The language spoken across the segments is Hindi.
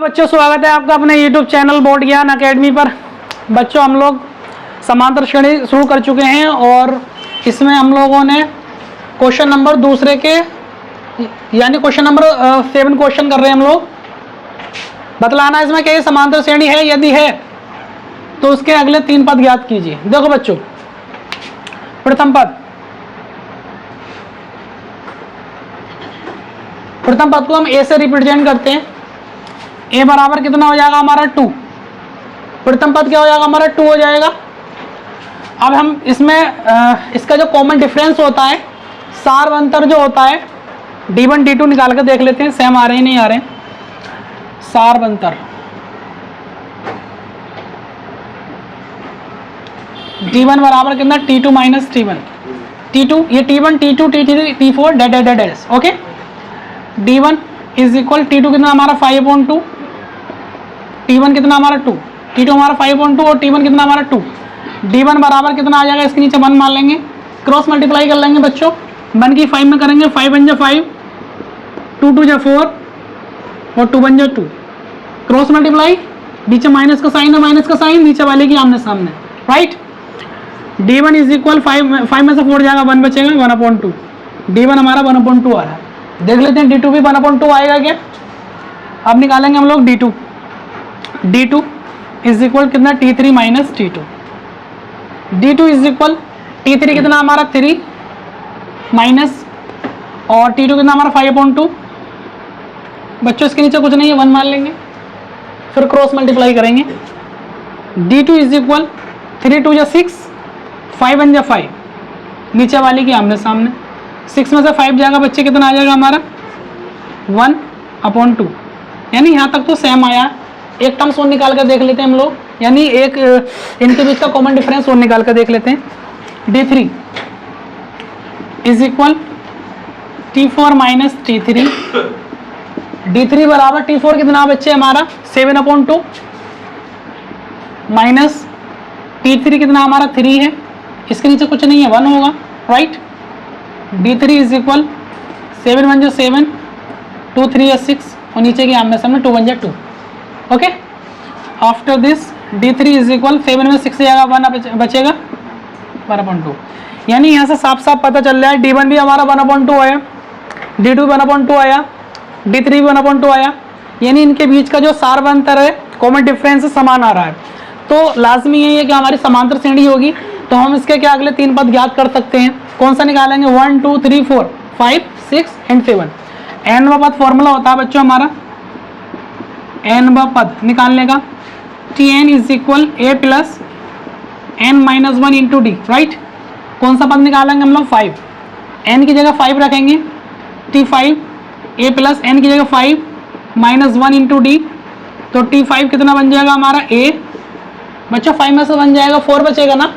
बच्चों, स्वागत है आपका अपने YouTube चैनल बोर्ड ज्ञान अकेडमी पर। बच्चों, हम लोग समांतर श्रेणी शुरू कर चुके हैं और इसमें हम लोगों ने क्वेश्चन नंबर दूसरे के यानी क्वेश्चन नंबर 7 क्वेश्चन कर रहे हैं हम लोग। बतलाना इसमें क्या समांतर श्रेणी है, यदि है तो उसके अगले 3 पद ज्ञात कीजिए। देखो बच्चों, प्रथम पद को हम ए से रिप्रेजेंट करते हैं। ए बराबर कितना हो जाएगा हमारा 2। प्रथम पद क्या हो जाएगा हमारा 2 हो जाएगा। अब हम इसमें इसका जो कॉमन डिफरेंस होता है, सार अंतर जो होता है, d1 d2 निकाल कर देख लेते हैं, सेम आ रहे हैं नहीं आ रहे हैं। सार अंतर d1 बराबर कितना t2 माइनस t1। t2 ये t1 t2 t3 t4 dead okay. d1 is equal t2 कितना हमारा 5/2, t1 कितना हमारा 2, t2 हमारा 5/2 और t1 कितना हमारा 2। d1 बराबर कितना आ जाएगा, इसके नीचे 1 मान लेंगे, क्रॉस मल्टीप्लाई कर लेंगे बच्चों। 1 की 5 में करेंगे, 5 1 5, 2 2 4 और 2 1 2। क्रॉस मल्टीप्लाई, नीचे माइनस का साइन है, माइनस का साइन नीचे वाले की आमने सामने, राइट। d1 इज इक्वल 5 में से 4 जाएगा, 1 बचेगा, 1/2। d1 हमारा 1/2 आ रहा है। देख लेते हैं d2 भी 1/2 आएगा क्या। अब निकालेंगे हम लोग d2। d2 इज इक्वल कितना t3 minus t2। d2 is equal t3 कितना हमारा 3 माइनस और t2 कितना हमारा 5/2। बच्चों इसके नीचे कुछ नहीं है, 1 मान लेंगे, फिर क्रॉस मल्टीप्लाई करेंगे। d2 इज इक्वल 3 2 6, 5 1 5, नीचे वाली की आमने सामने। 6 में से 5 जाएगा बच्चे, कितना आ जाएगा हमारा 1/2। यानी यहाँ तक तो सेम आया। एक टर्म्स और निकाल कर देख लेते हैं हम लोग, यानी एक इनके बीच का कॉमन डिफरेंस और निकाल कर देख लेते हैं। d3 is equal t4 minus t3। d3 बराबर t4 कितना बच्चे हमारा 7/2 माइनस t3 कितना हमारा 3 है, इसके नीचे कुछ नहीं है, 1 होगा, राइट। d3 इज इक्वल 7 1 7, 2 3 6 और नीचे की आमने सामने 2 1 2, okay. After this d3 is equal 7 में 6 जाएगा, 1 बचेगा 1/2। यानी यहाँ से साफ साफ पता चल रहा है d1 भी हमारा 1/2 आया, d2 1/2 आया, d3 भी 1/2 आया। यानी इनके बीच का जो सार अंतर है, कॉमन डिफरेंस समान आ रहा है। तो लाजमी यही है कि हमारी समांतर श्रेणी होगी, तो हम इसके क्या अगले 3 पद ज्ञात कर सकते हैं। कौन सा निकालेंगे, 1 2 3 4 5 6 एंड 7। n पद फॉर्मूला होता है बच्चों हमारा n पद निकालने का, tn is equal a plus n minus 1 into D, right. कौन सा पद निकालेंगे हम लोग, 5। n की जगह 5 रखेंगे, t5 a प्लस n की जगह 5 माइनस 1 इंटू डी, तो t5 कितना बन जाएगा हमारा a। बच्चों 5 में से 1 जाएगा, 4 बचेगा ना,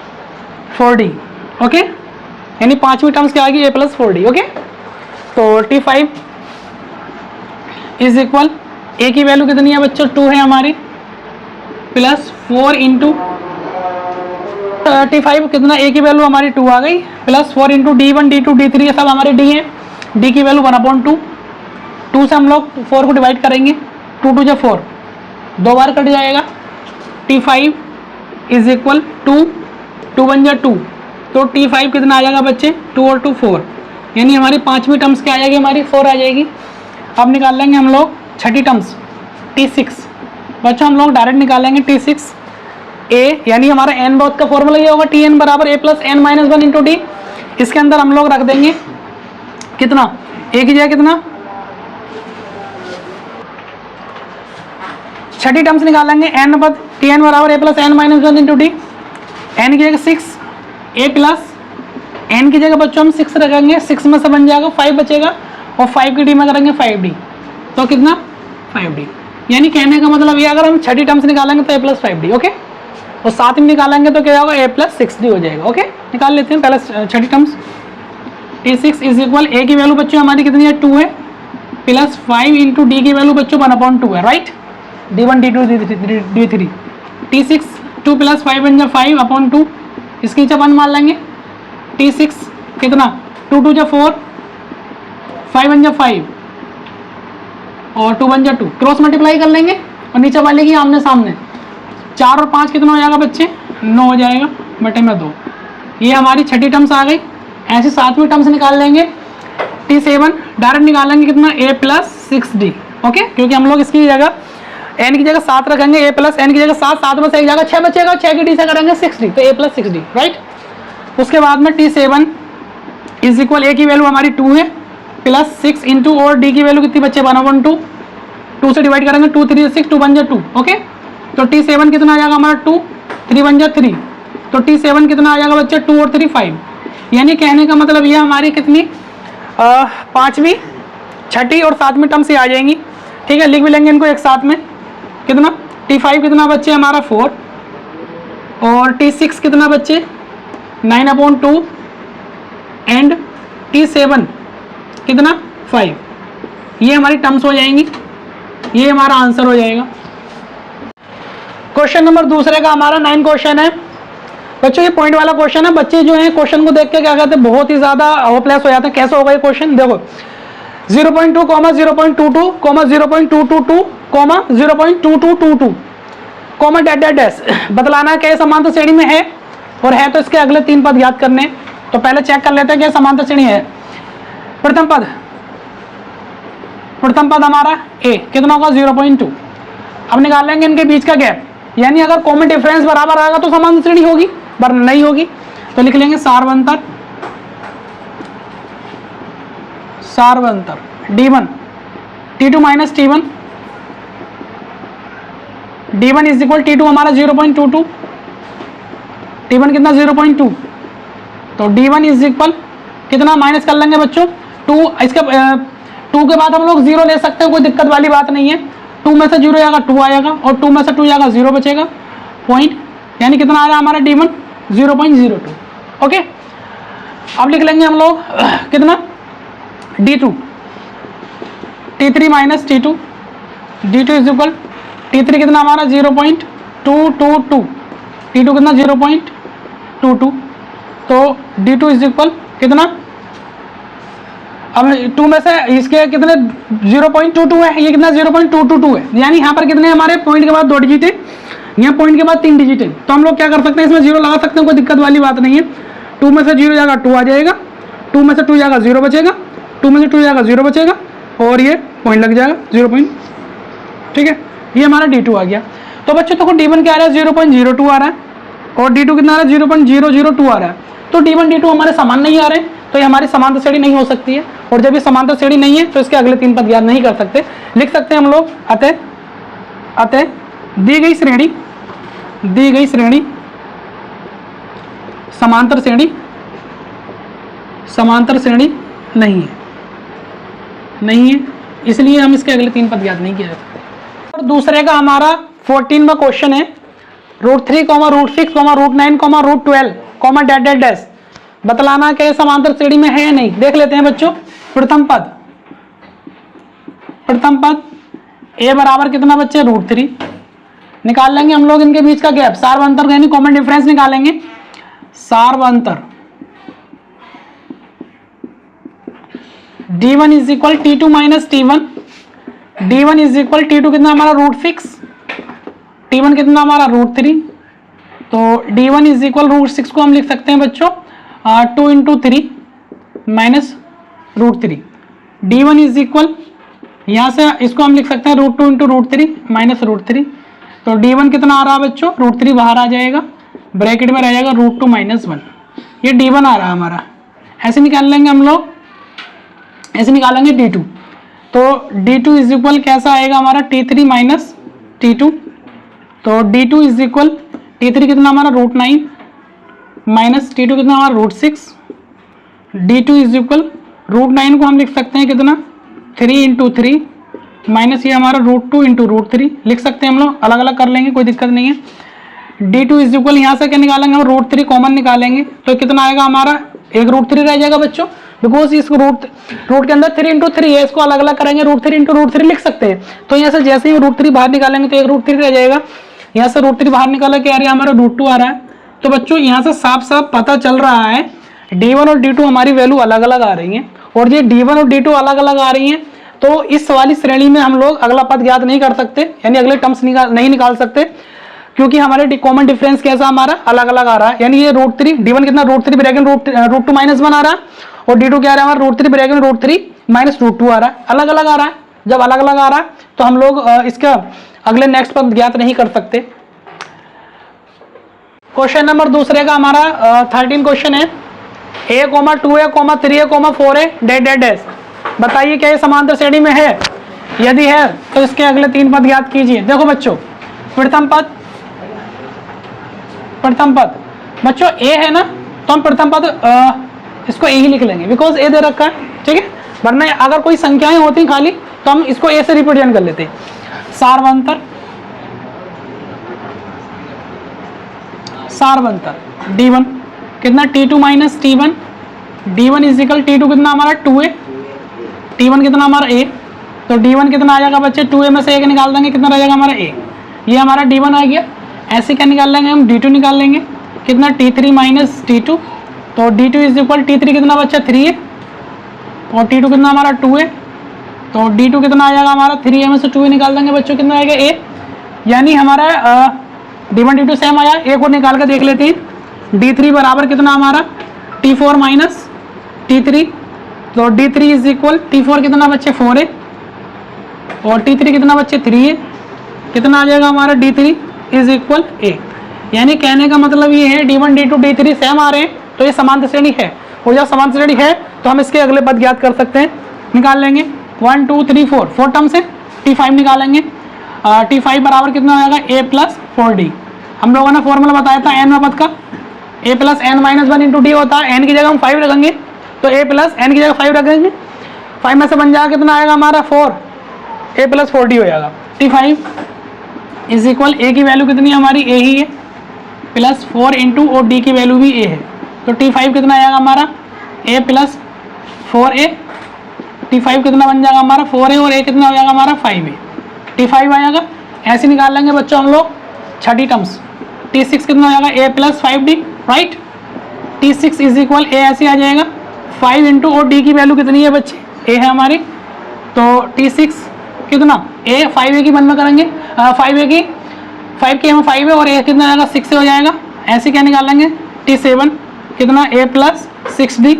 4d, ओके। यानी 5वीं टर्म्स क्या आएगी, a प्लस 4d, ओके। तो t5 इज इक्वल a की वैल्यू कितनी है बच्चों, 2 है हमारी, प्लस 4 इंटू t5 कितना, a की वैल्यू हमारी 2 आ गई, plus 4 into d1 d2 d3 ये सब हमारे d है। d की वैल्यू 1/2। 2 से हम लोग 4 को डिवाइड करेंगे, 2 2 4, 2 बार कट जाएगा। t5 इज इक्वल 2 2 1 2, तो t5 कितना आ जाएगा बच्चे, 2 और 2 4। यानी हमारी 5वीं टर्म्स क्या आ जाएगी, हमारी 4 आ जाएगी। अब निकाल लेंगे हम लोग 6ठी टर्म्स t6। बच्चों हम लोग डायरेक्ट निकालेंगे t6 a, यानी हमारा n बहुत का फॉर्मूला ये होगा tn बराबर a plus n minus 1 into D. इसके अंदर हम लोग रख देंगे कितना, a की जगह कितना, 6ठी टर्म्स निकालेंगे n पद, tn बराबर a plus n minus 1 into D. n की जगह 6, a प्लस n की जगह बच्चों हम 6 रखेंगे, 6 में से बन जाएगा 5 बचेगा, और 5 की डी में करेंगे 5d, तो कितना 5d। यानी कहने का मतलब ये, अगर हम 6ठी टर्म्स निकालेंगे तो a प्लस 5d, ओके, और 7वीं निकालेंगे तो क्या होगा, a प्लस 6d हो जाएगा, ओके। निकाल लेते हैं पहले 6ठी terms. t6 is equal a की वैल्यू बच्चों हमारी कितनी है, 2 है, प्लस 5 इंटू डी की वैल्यू बच्चों 1/2 है, right. d1 d2 d3, t6 2 plus 5 बन जाए 5/2, इसके नीचे 1 मान लेंगे। t6 कितना, 2 2 4, 5 1 5 और 2 1 2, क्रॉस मल्टीप्लाई कर लेंगे, और नीचे वाले की आमने सामने, 4 और 5 कितना हो जाएगा बच्चे, 9 हो जाएगा बटे में 2। ये हमारी छठी टर्म्स आ गई। ऐसे 7वीं टर्म्स निकाल लेंगे, T7 डायरेक्ट निकालेंगे कितना, a + 6d। ओके, क्योंकि हम लोग इसकी जगह n की जगह 7 रखेंगे, a + n की जगह 7 में से एक जगह 6 बचेगा, 6 की d से करेंगे 6d, तो a + 6d, राइट। उसके बाद में T7 = a की वैल्यू हमारी 2 है, प्लस 6 इंटू और d की वैल्यू कितनी बच्चे 1/2, 2 से डिवाइड करेंगे, 2 3 6, 2 1 2। ओके, तो T7 कितना आ जाएगा हमारा 2, 3 1 3, तो T7 कितना आ जाएगा बच्चे 2 और 3 5। यानी कहने का मतलब ये हमारी कितनी 5वीं, छठी और 7वीं टर्म से आ जाएंगी। ठीक है, लिख भी लेंगे इनको एक साथ में। कितना T5 कितना बच्चे हमारा 4 और T6 कितना बच्चे 9/2 एंड T7 कितना 5। ये हमारी टर्म्स हो जाएंगी, ये हमारा आंसर हो जाएगा। क्वेश्चन नंबर दूसरे का हमारा 9 क्वेश्चन है बच्चों। ये पॉइंट वाला क्वेश्चन है। बच्चे जो है क्वेश्चन को देख के क्या कहते हैं, बहुत ही ज्यादा होपलेस हो जाते हैं। कैसे होगा ये क्वेश्चन, देखो 0.2, 0.22, 0.222, 0.2222, डैश बतलाना है क्या समांतर श्रेणी में है, और है तो इसके अगले 3 पद याद करने। तो पहले चेक कर लेते हैं कि समांतर श्रेणी है। प्रथम पद हमारा a कितना होगा 0.2। अब निकालेंगे इनके बीच का गैप, यानी अगर कॉमन डिफरेंस बराबर आएगा तो समांतर श्रेणी होगी, वरना नहीं होगी। तो लिख लेंगे सार्वंतर d1 T2 - T1, d1 = T2 हमारा 0.22, T1 कितना 0.2, तो d1 = कितना माइनस कर लेंगे बच्चों 2। इसके 2 के बाद हम लोग 0 ले सकते हैं, कोई दिक्कत वाली बात नहीं है। 2 में से 0 जाएगा 2 आएगा, और 2 में से 2 जाएगा 0 बचेगा पॉइंट, यानी कितना आ रहा है हमारा d1 0.02। ओके, अब लिख लेंगे हम लोग कितना d2 T3 - T2, d2 = T3 कितना हमारा 0.222, T2 कितना 0.22, तो d2 = कितना, अब 2 में से इसके कितने 0.22 है, ये कितना 0.222 है, यानी यहाँ पर कितने हमारे पॉइंट के बाद 2 डिजिट है, यहाँ पॉइंट के बाद 3 डिजिट है। तो हम लोग क्या कर सकते हैं, इसमें 0 लगा सकते हैं, कोई दिक्कत वाली बात नहीं है। 2 में से 0 जाएगा 2 आ जाएगा, 2 में से 2 जाएगा 0 बचेगा, 2 में से 2 जाएगा 0 बचेगा, और ये पॉइंट लग जाएगा 0 पॉइंट। ठीक है, ये हमारा d2 आ गया। तो बच्चों देखो d1 क्या आ रहा है 0.02 आ रहा है, और d2 कितना आ रहा है 0.002 आ रहा है। तो d1 d2 हमारे समान नहीं आ रहे, तो ये हमारी समांतर श्रेणी नहीं हो सकती है। और जब ये समांतर श्रेणी नहीं है तो इसके अगले 3 पद याद नहीं कर सकते। लिख सकते हैं हम लोग अतः दी गई श्रेणी समांतर श्रेणी नहीं है, इसलिए हम इसके अगले 3 पद याद नहीं किया जा सकते। और दूसरे का हमारा 14वां क्वेश्चन है, √3, √6, √9, √12, डैश बतलाना कि समांतर श्रेणी में है या नहीं। देख लेते हैं बच्चों। प्रथम पद a बराबर कितना बच्चे √3, निकाल लेंगे हम लोग इनके बीच का गैप, सार्वंतर यानी कॉमन डिफरेंस निकालेंगे। सार्वंतर d1 = T2 - T1, d1 = T2 कितना हमारा √6, T1 कितना हमारा √3, तो d1 = √6 को हम लिख सकते हैं बच्चों 2 × 3 - √3। d1 = यहाँ से इसको हम लिख सकते हैं √2 × √3 - √3, तो d1 कितना आ रहा है बच्चों √3 बाहर आ जाएगा, ब्रैकेट में रह जाएगा √2 - 1, ये d1 आ रहा है हमारा। ऐसे निकाल लेंगे हम लोग, ऐसे निकालेंगे d2, तो d2 = कैसा आएगा हमारा T3 - T2, तो d2 = T3 कितना हमारा √9 - T2 कितना हमारा √6, d2 = √9 को हम लिख सकते हैं कितना 3 × 3 माइनस ये हमारा √2 × √3 लिख सकते हैं हम लोग, अलग अलग कर लेंगे कोई दिक्कत नहीं है। d2 = यहाँ से क्या निकालेंगे हम √3 कॉमन निकालेंगे, तो कितना आएगा हमारा एक √3 रह जाएगा बच्चों, बिकॉज इस रूट के अंदर 3 × 3 है, इसको अलग अलग करेंगे √3 × √3 लिख सकते हैं। तो यहाँ से जैसे ही √3 बाहर निकालेंगे तो एक √3 रह जाएगा, यहाँ से √3 बाहर निकाला क्या आ रहा है हमारा √2 आ रहा है। तो बच्चों यहाँ से साफ साफ पता चल रहा है d1 और d2 हमारी वैल्यू अलग अलग आ रही हैं, और ये d1 और d2 अलग अलग आ रही हैं तो इस वाली श्रेणी में हम लोग अगला पद ज्ञात नहीं कर सकते, यानी अगले टर्म्स नहीं निकाल सकते, क्योंकि हमारे कॉमन डिफरेंस कैसा हमारा अलग अलग आ रहा है। यानी ये √3 D1 कितना √3 ब्रैकेट √2 -1 आ रहा है, और D2 क्या आ रहा है हमारा √3 ब्रैकेट √3 -√2 आ रहा है, अलग अलग आ रहा है। जब अलग अलग आ रहा है तो हम लोग इसका अगले नेक्स्ट पद ज्ञात नहीं कर सकते। क्वेश्चन नंबर दूसरे का हमारा 13 क्वेश्चन है, a, 2a, 3a, 4a dash dash dash. बताइए क्या ये समांतर श्रेणी में है? यदि है तो इसके अगले 3 पद ज्ञात कीजिए। देखो बच्चों, प्रथम पद बच्चों a है ना, तो हम प्रथम पद इसको a ही लिख लेंगे, बिकॉज a दे रखा है, ठीक है। वरना अगर कोई संख्याएं होती खाली तो हम इसको a से रिप्रेजेंट कर लेते। सारवंतर D1 कितना T2 - T1, D1 = T2 कितना हमारा 2a, T1 कितना हमारा a, तो D1 कितना आ जाएगा बच्चे 2a में से 1 निकाल देंगे, कितना रह जाएगा हमारा a, ये हमारा D1 आ गया। ऐसे क्या निकाल लेंगे हम, D2 निकाल लेंगे, कितना T3 - T2, तो D2 = T3 कितना बच्चा 3a, और T2 कितना हमारा 2a, तो D2 कितना आ जाएगा हमारा 3a में से 2a निकाल देंगे बच्चों, कितना आएगा a। यानी हमारा D1 D2 सेम आया, a को निकाल कर देख लेते हैं। D3 बराबर कितना हमारा T4 - T3, तो D3 = T4 कितना बच्चे 4a, और T3 कितना बच्चे 3a, कितना आ जाएगा हमारा D3 = a। यानी कहने का मतलब ये है D1 D2 D3 सेम आ रहे हैं तो ये समांतर श्रेणी है, और जब समांतर श्रेणी है तो हम इसके अगले पद ज्ञात कर सकते हैं। निकाल लेंगे 1 2 3 4 टर्म्स है, T5 निकालेंगे। T5 बराबर कितना हो जाएगा a + 4d। हम लोगों ने फॉर्मूला बताया था n पद का, a + n - 1 × d होता है। n की जगह हम 5 रखेंगे, तो a + n की जगह 5 रखेंगे, 5 में से बन जाएगा कितना आएगा हमारा 4, a + 4d हो जाएगा। T5 = a की वैल्यू कितनी हमारी a ही है, + 4 × और d की वैल्यू भी a है, तो T5 कितना आएगा हमारा a + 4a, T5 कितना बन जाएगा हमारा 4a, और a कितना हो जाएगा हमारा 5a, T5 आएगा। ऐसे निकाल लेंगे बच्चों हम लोग छठी टर्म्स। T6 कितना हो जाएगा a + 5d, right. T6 = a ऐसे आ जाएगा, 5 × और d की वैल्यू कितनी है बच्चे a है हमारी, तो T6 कितना a 5a की मन में करेंगे, 5a की 5 की हमें 5 है, और a कितना आएगा 6 से हो जाएगा। ऐसे क्या निकाल लेंगे T7 कितना a + 6d,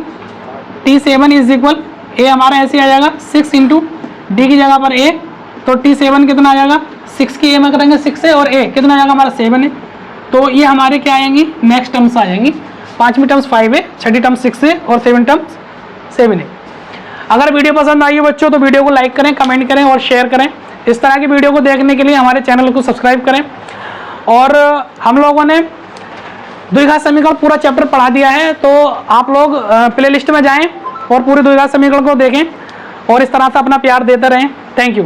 T7 = a हमारा ऐसे आ जाएगा 6 × d की जगह पर a, तो T7 कितना आ जाएगा 6 की a में करेंगे 6 से, और a कितना आ जाएगा हमारा 7 है, तो ये हमारे क्या आएंगी नेक्स्ट टर्म्स आ जाएंगी। 5वीं टर्म्स 5 है, छठी टर्म 6 है, और 7 टर्म्स 7 है। अगर वीडियो पसंद आई है बच्चों तो वीडियो को लाइक करें, कमेंट करें और शेयर करें। इस तरह की वीडियो को देखने के लिए हमारे चैनल को सब्सक्राइब करें। और हम लोगों ने द्विघात समीकरण पूरा चैप्टर पढ़ा दिया है, तो आप लोग प्लेलिस्ट में जाएं और पूरे द्विघात समीकरण को देखें और इस तरह से अपना प्यार देते रहें। Thank you.